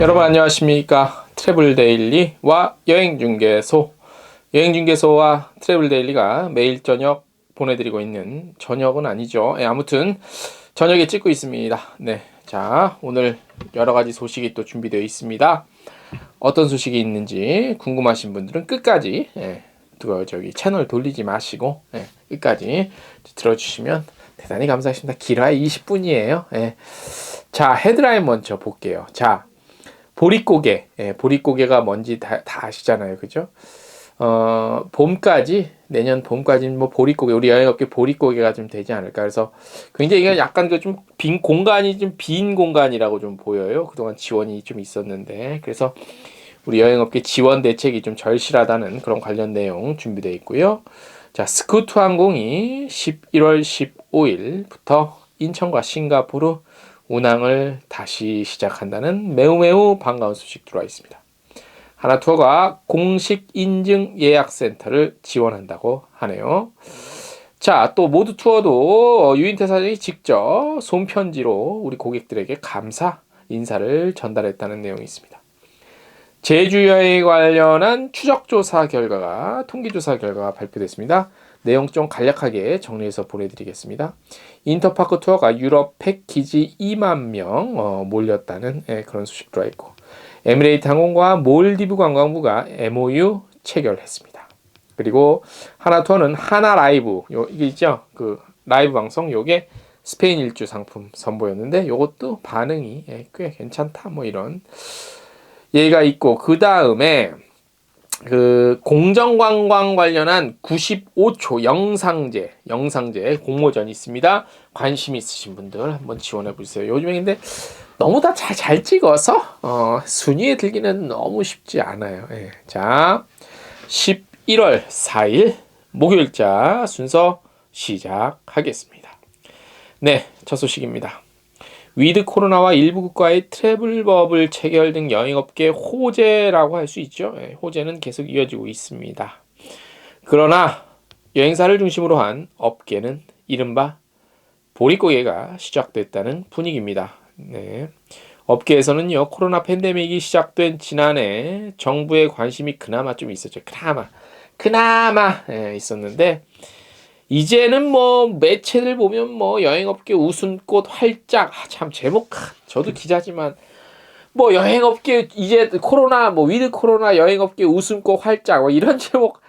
여러분 안녕하십니까. 트래블데일리와 여행중개소와 트래블데일리가 매일 저녁 보내드리고 있는, 저녁은 아니죠. 아무튼 저녁에 찍고 있습니다. 네, 자, 오늘 여러가지 소식이 또 준비되어 있습니다. 어떤 소식이 있는지 궁금하신 분들은 끝까지 채널 돌리지 마시고 끝까지 들어주시면 대단히 감사하겠습니다. 길어야 20분이에요. 자, 헤드라인 먼저 볼게요. 자, 보릿고개. 보릿고개가 뭔지 다 아시잖아요. 그죠? 봄까지, 내년 봄까지는 뭐 보릿고개, 우리 여행업계 보릿고개가 좀 되지 않을까. 그래서 굉장히 이게 약간 그 좀 빈 공간이 좀 빈 공간이라고 좀 보여요. 그동안 지원이 좀 있었는데. 그래서 우리 여행업계 지원 대책이 좀 절실하다는 그런 관련 내용 준비되어 있고요. 자, 스쿠트 항공이 11월 15일부터 인천과 싱가포르 운항을 다시 시작한다는 매우 반가운 소식 들어와 있습니다. 하나투어가 공식 인증 예약센터를 지원한다고 하네요. 자, 또 모두투어도 유인태 사장이 직접 손편지로 우리 고객들에게 감사 인사를 전달했다는 내용이 있습니다. 제주 여행 관련한 추적조사 결과가, 통계조사 결과가 발표됐습니다. 내용 좀 간략하게 정리해서 보내드리겠습니다. 인터파크 투어가 유럽 패키지 2만 명 몰렸다는 그런 소식 들어와 있고, 에미레이트 항공과 몰디브 관광부가 MOU 체결했습니다. 그리고 하나투어는 하나라이브, 이게 있죠? 그 라이브 방송, 요게 스페인 일주 상품 선보였는데 요것도 반응이 꽤 괜찮다, 뭐 이런 얘기가 있고, 그 다음에 그 공정관광 관련한 95초 영상제 공모전이 있습니다. 관심 있으신 분들 한번 지원해 보세요. 요즘에 근데 너무 다 잘 찍어서 순위에 들기는 너무 쉽지 않아요. 자, 11월 4일 목요일자 순서 시작하겠습니다. 네, 첫 소식입니다. 위드 코로나와 일부 국가의 트래블버블 체결 등 여행업계 호재라고 할 수 있죠. 호재는 계속 이어지고 있습니다. 그러나 여행사를 중심으로 한 업계는 이른바 보릿고개가 시작됐다는 분위기입니다. 네. 업계에서는요, 코로나 팬데믹이 시작된 지난해 정부의 관심이 그나마 좀 있었죠. 그나마 있었는데, 이제는 뭐 매체들 보면 뭐 여행업계 웃음꽃 활짝, 참 제목, 저도 기자지만 뭐 여행업계 이제 코로나 뭐 위드 코로나 여행업계 웃음꽃 활짝 뭐 이런 제목,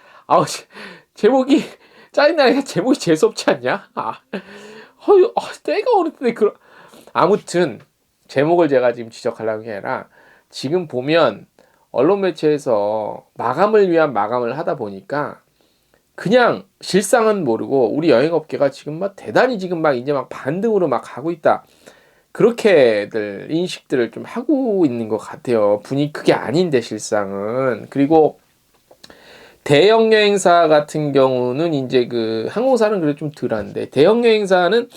제목이 짜증나니까 제목이 재수없지 않냐? 때가 어른데 아무튼 제목을 제가 지금 지적하려는 게 아니라, 지금 보면 언론 매체에서 마감을 위한 마감을 하다 보니까 그냥 실상은 모르고 우리 여행업계가 지금 막 대단히 지금 막 이제 막 반등으로 막 가고 있다, 그렇게들 인식들을 좀 하고 있는 것 같아요. 분위기 그게 아닌데 실상은. 그리고 대형 여행사 같은 경우는 이제 그 항공사는 그래도 좀 덜한데, 대형 여행사는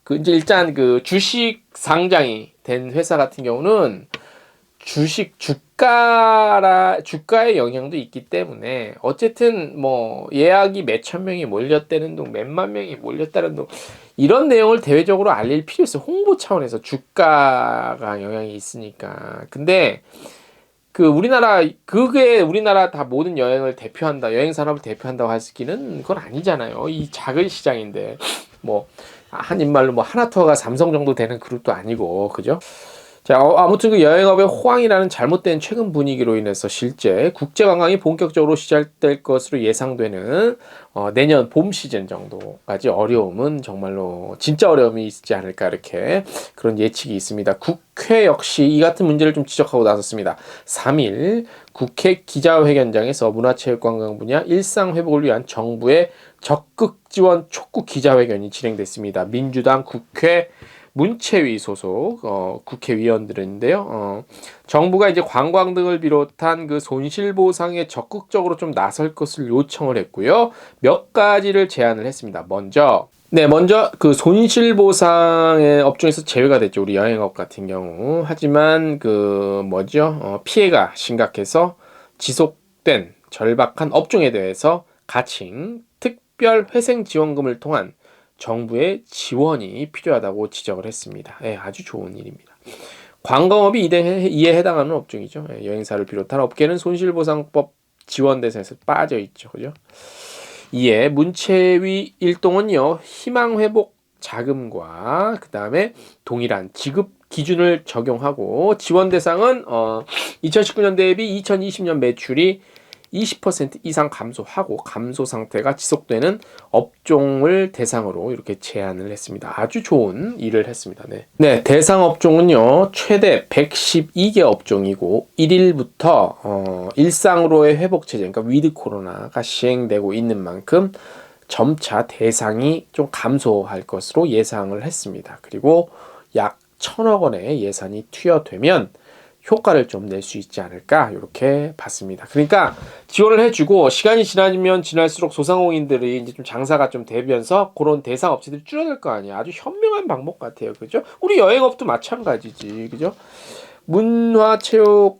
그 이제 일단 그 주식 상장이 된 회사 같은 경우는 주가의 영향도 있기 때문에, 어쨌든 뭐 예약이 몇천 명이 몰렸다는 둥, 몇만 명이 몰렸다는 둥, 이런 내용을 대외적으로 알릴 필요 있어요. 홍보 차원에서 주가가 영향이 있으니까. 근데 그게 우리나라 다 모든 여행을 대표한다, 여행 산업을 대표한다고 할 수기는 그건 아니잖아요. 이 작은 시장인데, 뭐 한입말로 뭐 하나투어가 삼성 정도 되는 그룹도 아니고, 그죠? 자, 아무튼 그 여행업의 호황이라는 잘못된 최근 분위기로 인해서 실제 국제 관광이 본격적으로 시작될 것으로 예상되는 내년 봄 시즌 정도까지 어려움은 정말로 진짜 어려움이 있지 않을까, 이렇게 그런 예측이 있습니다. 국회 역시 이 같은 문제를 좀 지적하고 나섰습니다. 3일 국회 기자회견장에서 문화체육관광 분야 일상 회복을 위한 정부의 적극 지원 촉구 기자회견이 진행됐습니다. 민주당 국회 문체위 소속 국회의원들인데요. 정부가 이제 관광 등을 비롯한 그 손실보상에 적극적으로 좀 나설 것을 요청을 했고요. 몇 가지를 제안을 했습니다. 먼저 그 손실보상의 업종에서 제외가 됐죠. 우리 여행업 같은 경우. 하지만 피해가 심각해서 지속된 절박한 업종에 대해서 가칭 특별 회생 지원금을 통한 정부의 지원이 필요하다고 지적을 했습니다. 아주 좋은 일입니다. 관광업이 이에 해당하는 업종이죠. 예, 여행사를 비롯한 업계는 손실보상법 지원 대상에서 빠져 있죠. 그죠? 이에 문체위 일동은요, 희망회복 자금과 그 다음에 동일한 지급 기준을 적용하고 지원 대상은 2019년 대비 2020년 매출이 20% 이상 감소하고 감소 상태가 지속되는 업종을 대상으로 이렇게 제안을 했습니다. 아주 좋은 일을 했습니다. 네, 대상 업종은요, 최대 112개 업종이고 1일부터 일상으로의 회복 체제, 그러니까 위드 코로나가 시행되고 있는 만큼 점차 대상이 좀 감소할 것으로 예상을 했습니다. 그리고 약 1,000억 원의 예산이 투여되면 효과를 좀 낼 수 있지 않을까 이렇게 봤습니다. 그러니까 지원을 해주고 시간이 지나면 지날수록 소상공인들이 이제 좀 장사가 좀 되면서 그런 대상 업체들이 줄어들 거 아니야. 아주 현명한 방법 같아요. 그죠? 우리 여행업도 마찬가지지. 그죠? 문화예술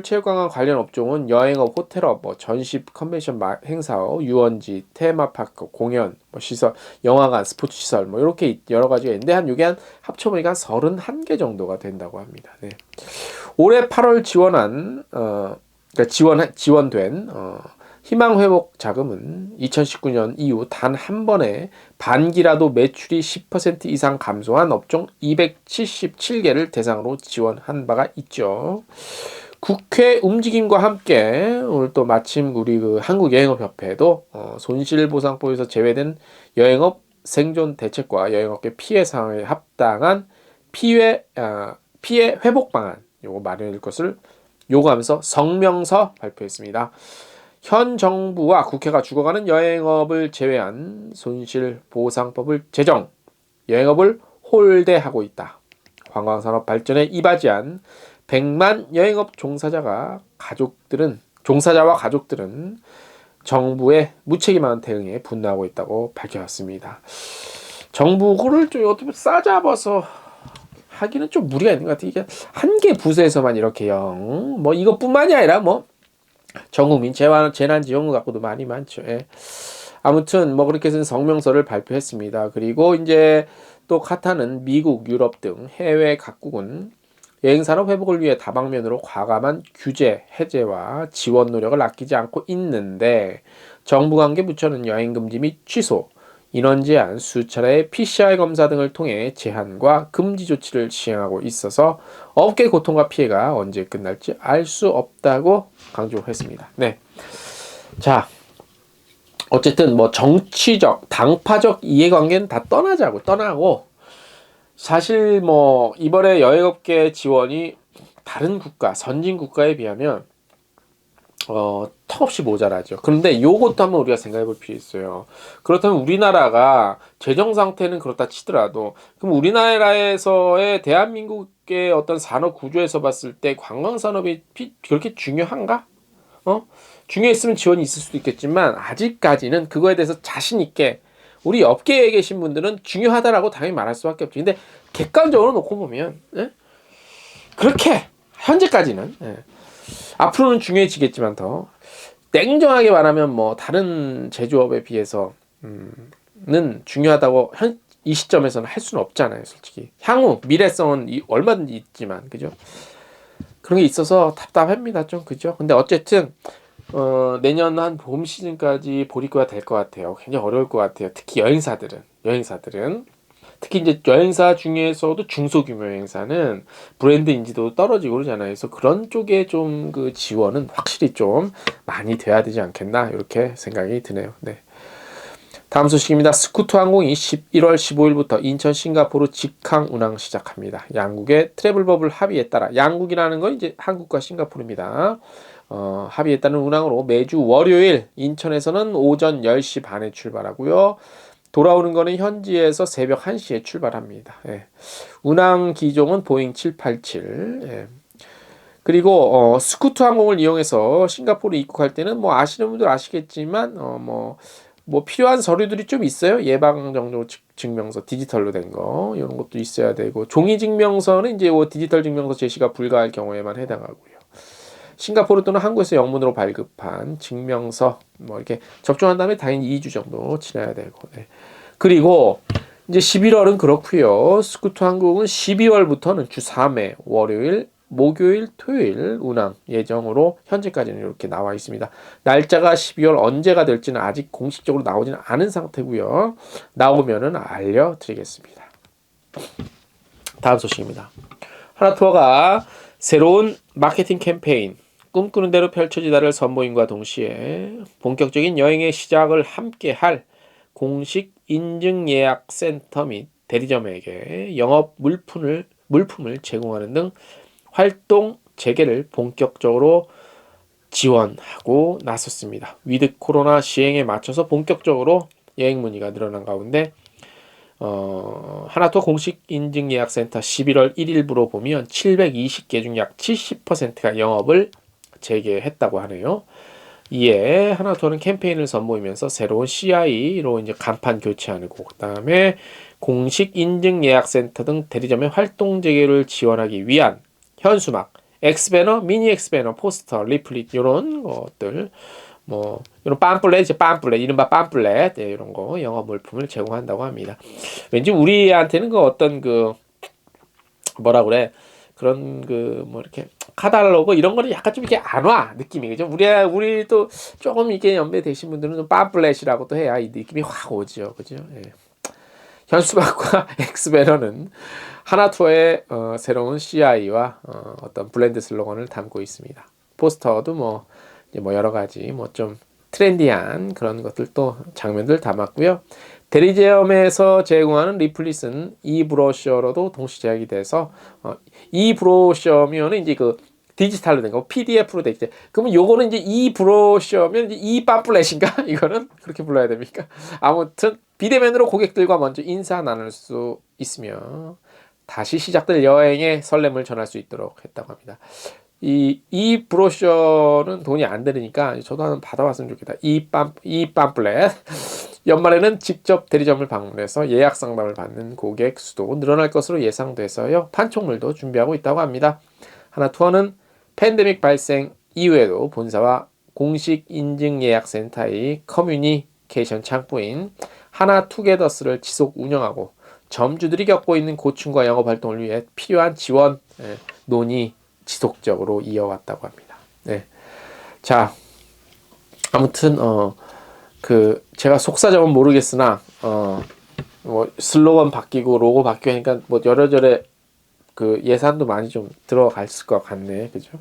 체육관광 관련 업종은 여행업, 호텔업, 뭐 전시, 컨벤션, 행사업, 유원지, 테마파크, 공연, 뭐 시설, 영화관, 스포츠 시설, 뭐 이렇게 여러 가지가 있는데 이게 한 합쳐보니까 한 31개 정도가 된다고 합니다. 네. 올해 8월 그러니까 지원된 희망회복 자금은 2019년 이후 단 한 번에 반기라도 매출이 10% 이상 감소한 업종 277개를 대상으로 지원한 바가 있죠. 국회 움직임과 함께 오늘 또 마침 우리 그 한국여행업협회도 손실보상법에서 제외된 여행업 생존 대책과 여행업계 피해 상황에 합당한 피해 회복 방안 요거 마련할 것을 요구하면서 성명서 발표했습니다. 현 정부와 국회가 죽어가는 여행업을 제외한 손실보상법을 제정, 여행업을 홀대하고 있다. 관광산업 발전에 이바지한 100만 여행업 종사자와 가족들은 정부의 무책임한 대응에 분노하고 있다고 밝혔습니다. 정부를 좀 어떻게 싸잡아서 하기는 좀 무리가 있는 것 같아요. 이게 한 개 부서에서만 이렇게 뭐 이것뿐만이 아니라 뭐 전국민 재난지원금 갖고도 많이 많죠. 예. 아무튼 뭐 그렇게 해서 성명서를 발표했습니다. 그리고 이제 또 카타는 미국, 유럽 등 해외 각국은 여행산업 회복을 위해 다방면으로 과감한 규제, 해제와 지원 노력을 아끼지 않고 있는데 정부 관계 부처는 여행 금지 및 취소, 인원 제한, 수차례의 PCR 검사 등을 통해 제한과 금지 조치를 시행하고 있어서 업계 고통과 피해가 언제 끝날지 알 수 없다고 강조했습니다. 네. 자, 어쨌든 뭐 정치적, 당파적 이해관계는 다 떠나고 사실 뭐 이번에 여행업계 지원이 다른 국가, 선진 국가에 비하면 턱없이 모자라죠. 그런데 요것도 한번 우리가 생각해 볼 필요 있어요. 그렇다면 우리나라가 재정 상태는 그렇다 치더라도 그럼 우리나라에서의 대한민국의 어떤 산업 구조에서 봤을 때 관광 산업이 그렇게 중요한가? 중요했으면 지원이 있을 수도 있겠지만 아직까지는 그거에 대해서 자신 있게 우리 업계에 계신 분들은 중요하다라고 당연히 말할 수밖에 없죠. 근데 객관적으로 놓고 보면 그렇게 현재까지는 앞으로는 중요해지겠지만 더 냉정하게 말하면 뭐 다른 제조업에 비해서는 중요하다고 이 시점에서는 할 수는 없잖아요, 솔직히. 향후 미래성은 얼마든지 있지만 그죠? 그런 게 있어서 답답합니다, 좀 그죠? 근데 어쨌든 내년 한 봄 시즌까지 보리꼬가 될 것 같아요. 굉장히 어려울 것 같아요. 특히 여행사들은 특히 이제 여행사 중에서도 중소규모 여행사는 브랜드 인지도 떨어지고 그러잖아요. 그래서 그런 쪽에 좀 그 지원은 확실히 좀 많이 돼야 되지 않겠나 이렇게 생각이 드네요. 네. 다음 소식입니다. 스쿠트 항공이 11월 15일부터 인천 싱가포르 직항 운항 시작합니다. 양국의 트래블 버블 합의에 따라 양국이라는 건 이제 한국과 싱가포르입니다. 합의에 따른 운항으로 매주 월요일 인천에서는 오전 10시 반에 출발하고요. 돌아오는 거는 현지에서 새벽 1시에 출발합니다. 예. 운항 기종은 보잉 787. 예. 그리고 스쿠트 항공을 이용해서 싱가포르 입국할 때는 뭐 아시는 분들 아시겠지만 뭐 필요한 서류들이 좀 있어요. 예방접종 증명서 디지털로 된 거 이런 것도 있어야 되고 종이 증명서는 이제 디지털 증명서 제시가 불가할 경우에만 해당하고요. 싱가포르 또는 한국에서 영문으로 발급한 증명서 뭐 이렇게 접종한 다음에 당연히 2주 정도 지나야 되고. 네. 그리고 이제 11월은 그렇고요. 스쿠터 항공은 12월부터는 주 3회 월요일, 목요일, 토요일 운항 예정으로 현재까지는 이렇게 나와 있습니다. 날짜가 12월 언제가 될지는 아직 공식적으로 나오지는 않은 상태고요. 나오면은 알려드리겠습니다. 다음 소식입니다. 하나투어가 새로운 마케팅 캠페인 꿈꾸는 대로 펼쳐지다를 선보임과 동시에 본격적인 여행의 시작을 함께할 공식 인증 예약 센터 및 대리점에게 영업 물품을 제공하는 등 활동 재개를 본격적으로 지원하고 나섰습니다. 위드 코로나 시행에 맞춰서 본격적으로 여행 문의가 늘어난 가운데 하나투어 공식 인증 예약 센터 11월 1일부로 보면 720개 중 약 70%가 영업을 재개했다고 하네요. 이에 하나투어는 캠페인을 선보이면서 새로운 CI로 이제 간판 교체하고 그다음에 공식 인증 예약 센터 등 대리점의 활동 재개를 지원하기 위한 현수막, 엑스배너, 미니 엑스배너, 포스터, 리플릿 이런 것들 뭐 이런 팜플렛, 이른바 팜플렛 이런 거 영업 물품을 제공한다고 합니다. 왠지 우리한테는 그 어떤 그 뭐라 그래 그런 그 뭐 이렇게 카탈로그 이런 거는 약간 좀 이렇게 안 와 느낌이 그죠? 우리 또 조금 이게 연배 되신 분들은 좀 팜플렛이라고 또 해야 이 느낌이 확 오죠, 그죠? 예. 현수막과 엑스배너는 하나투어의 새로운 CI와 어떤 브랜드 슬로건을 담고 있습니다. 포스터도 뭐 여러 가지 뭐 좀 트렌디한 그런 것들도 장면들 담았고요. 대리점에서 제공하는 리플릿은 이 브로셔로도 동시 제작이 돼서 이 브로셔면 이제 그 디지털로 된 거, PDF로 돼 있대. 그러면 요거는 이제 이 브로셔면 이제 이 팜플렛인가? 이거는 그렇게 불러야 됩니까? 아무튼 비대면으로 고객들과 먼저 인사 나눌 수 있으며 다시 시작될 여행의 설렘을 전할 수 있도록 했다고 합니다. 이 브로셔는 돈이 안 들으니까 저도 한번 받아봤으면 좋겠다. 이 팜플렛. 연말에는 직접 대리점을 방문해서 예약 상담을 받는 고객 수도 늘어날 것으로 예상돼서요. 판촉물도 준비하고 있다고 합니다. 하나투어는 팬데믹 발생 이후에도 본사와 공식 인증 예약 센터의 커뮤니케이션 창구인 하나투게더스를 지속 운영하고 점주들이 겪고 있는 고충과 영업 활동을 위해 필요한 지원 논의 지속적으로 이어왔다고 합니다. 네. 자, 아무튼 제가 속사정은 모르겠으나 뭐 슬로건 바뀌고 로고 바뀌고 하니까 뭐 여러저래 그 예산도 많이 좀 들어갔을 것 같네, 그죠?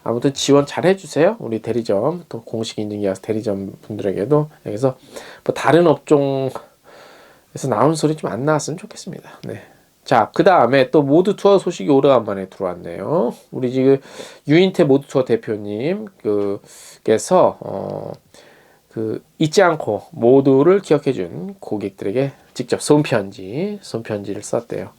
아무튼 지원 잘 해주세요. 우리 대리점 또 공식 인증 예약 대리점 분들에게도. 그래서 뭐 다른 업종에서 나오는 소리 좀 안 나왔으면 좋겠습니다. 네. 자, 그 다음에 또 모드 투어 소식이 오래간만에 들어왔네요. 우리 지금 유인태 모드 투어 대표님 께서 잊지 않고 모두를 기억해준 고객들에게 직접 손편지를 썼대요.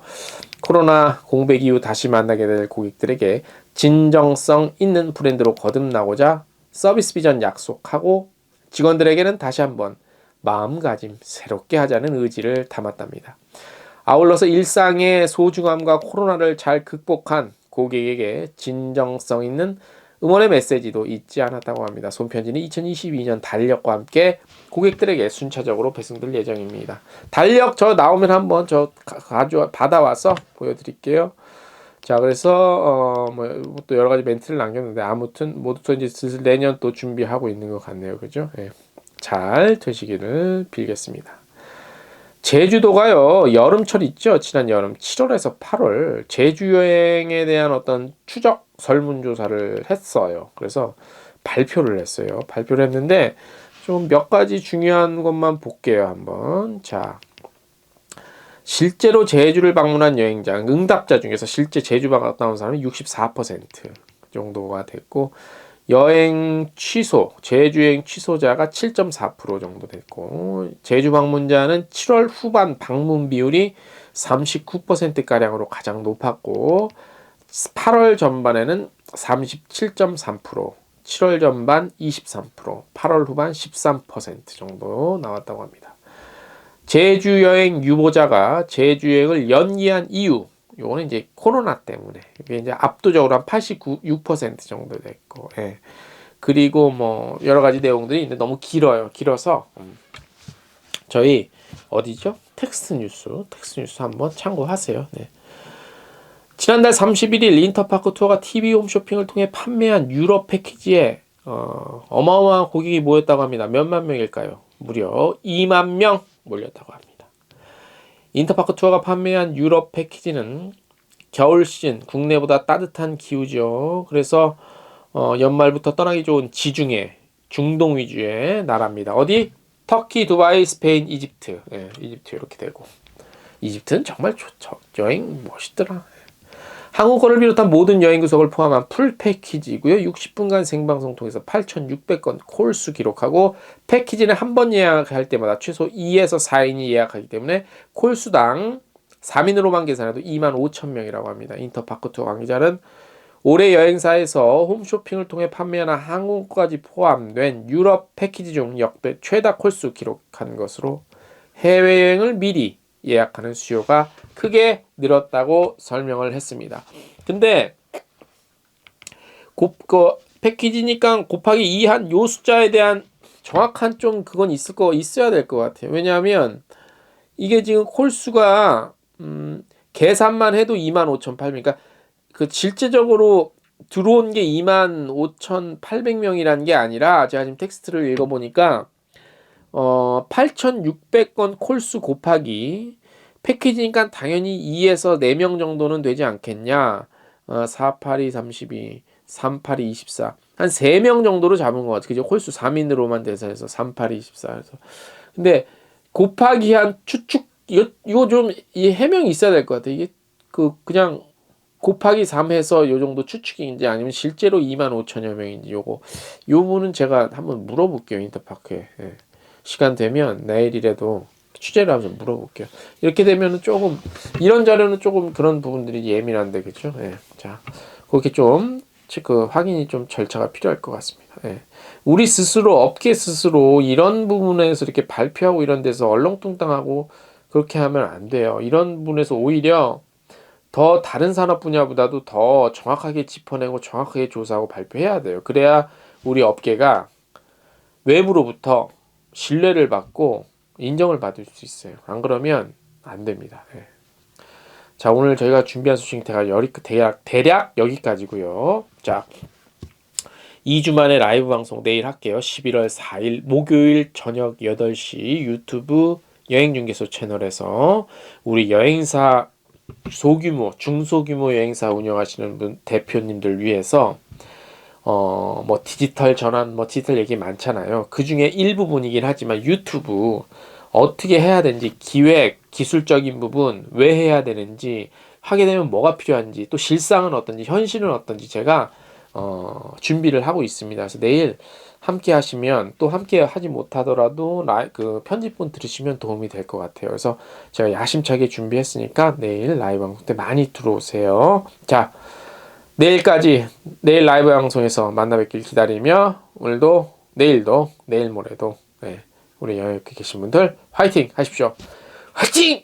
코로나 공백 이후 다시 만나게 될 고객들에게 진정성 있는 브랜드로 거듭나고자 서비스 비전 약속하고 직원들에게는 다시 한번 마음가짐 새롭게 하자는 의지를 담았답니다. 아울러서 일상의 소중함과 코로나를 잘 극복한 고객에게 진정성 있는 응원의 메시지도 잊지 않았다고 합니다. 손편지는 2022년 달력과 함께 고객들에게 순차적으로 배송될 예정입니다. 달력 저 나오면 한번 받아와서 보여드릴게요. 자, 그래서 또 여러 가지 멘트를 남겼는데 아무튼 모두 이제 슬슬 내년 또 준비하고 있는 것 같네요, 그죠? 예. 잘 되시기를 빌겠습니다. 제주도가요, 여름철 있죠? 지난 여름 7월에서 8월 제주 여행에 대한 어떤 추적 설문조사를 했어요. 그래서 발표를 했어요. 발표를 했는데 좀 몇 가지 중요한 것만 볼게요, 한번. 자, 실제로 제주를 방문한 여행자, 응답자 중에서 실제 제주 갔다 온 사람이 64% 정도가 됐고, 제주 여행 취소자가 7.4% 정도 됐고, 제주 방문자는 7월 후반 방문 비율이 39%가량으로 가장 높았고, 8월 전반에는 37.3%, 7월 전반 23%, 8월 후반 13% 정도 나왔다고 합니다. 제주 여행 유보자가 제주 여행을 연기한 이유, 요거는 이제 코로나 때문에 이게 이제 압도적으로 한 89% 정도 됐고, 예. 그리고 뭐 여러 가지 내용들이 있는데 너무 길어서 저희 어디죠? 텍스트 뉴스 한번 참고하세요. 네. 지난달 31일 인터파크 투어가 TV 홈쇼핑을 통해 판매한 유럽 패키지에 어마어마한 고객이 모였다고 합니다. 몇만 명일까요? 무려 2만 명 몰렸다고 합니다. 인터파크 투어가 판매한 유럽 패키지는 겨울 시즌 국내보다 따뜻한 기후죠. 그래서 연말부터 떠나기 좋은 지중해, 중동 위주의 나라입니다. 어디? 터키, 두바이, 스페인, 이집트. 예, 이집트 이렇게 되고. 이집트는 정말 좋죠. 여행 멋있더라. 항공권을 비롯한 모든 여행 구석을 포함한 풀 패키지고요. 60분간 생방송 통해서 8,600건 콜수 기록하고 패키지는 한 번 예약할 때마다 최소 2에서 4인이 예약하기 때문에 콜수당 3인으로만 계산해도 25,000명이라고 합니다. 인터파크 투어 관계자는 올해 여행사에서 홈쇼핑을 통해 판매하는 항공권까지 포함된 유럽 패키지 중 역대 최다 콜수 기록한 것으로 해외여행을 미리 예약하는 수요가 크게 늘었다고 설명을 했습니다. 근데 패키지니까 곱하기 2한 요 숫자에 대한 정확한 좀 그건 있어야 될 것 같아요. 왜냐하면 이게 지금 콜수가 계산만 해도 25,800. 그러니까 그 실제적으로 들어온 게 25,800명이라는 게 아니라 제가 지금 텍스트를 읽어보니까 8,600건 콜수 곱하기 패키지니까 당연히 2에서 4명 정도는 되지 않겠냐. 4, 8, 2, 32, 3, 8, 2, 24. 한 3명 정도로 잡은 것 같아요. 그죠? 콜수 3인으로만 대사해서 3, 8, 2, 24. 해서. 근데 곱하기 한 추측, 이거 좀 이 해명이 있어야 될 것 같아요. 이게 그냥 곱하기 3 해서 요 정도 추측인지 아니면 실제로 25,000여 명인지 요 부분은 제가 한번 물어볼게요. 인터파크에. 예. 시간 되면 내일이라도 취재를 하면서 물어볼게요. 이렇게 되면은 조금 이런 자료는 조금 그런 부분들이 예민한데 그렇죠? 예. 자, 그렇게 좀 확인이 좀 절차가 필요할 것 같습니다. 예. 우리 스스로 업계 스스로 이런 부분에서 이렇게 발표하고 이런 데서 얼렁뚱땅하고 그렇게 하면 안 돼요. 이런 부분에서 오히려 더 다른 산업 분야보다도 더 정확하게 짚어내고 정확하게 조사하고 발표해야 돼요. 그래야 우리 업계가 외부로부터 신뢰를 받고 인정을 받을 수 있어요. 안 그러면 안 됩니다. 예. 자, 오늘 저희가 준비한 소식 대략 여기까지고요. 자, 2주 만에 라이브 방송 내일 할게요. 11월 4일 목요일 저녁 8시 유튜브 여행중개소 채널에서 우리 여행사 소규모, 중소규모 여행사 운영하시는 대표님들 위해서 뭐 디지털 전환, 뭐 디지털 얘기 많잖아요. 그 중에 일부분이긴 하지만 유튜브 어떻게 해야 되는지, 기획, 기술적인 부분 왜 해야 되는지, 하게 되면 뭐가 필요한지, 또 실상은 어떤지, 현실은 어떤지 제가 준비를 하고 있습니다. 그래서 내일 함께 하시면, 또 함께 하지 못하더라도 그 편집본 들으시면 도움이 될 것 같아요. 그래서 제가 야심차게 준비했으니까 내일 라이브 방송 때 많이 들어오세요. 자, 내일 라이브 방송에서 만나 뵙길 기다리며 오늘도 내일도 내일 모레도 우리 여기 계신 분들 화이팅 하십시오. 화이팅!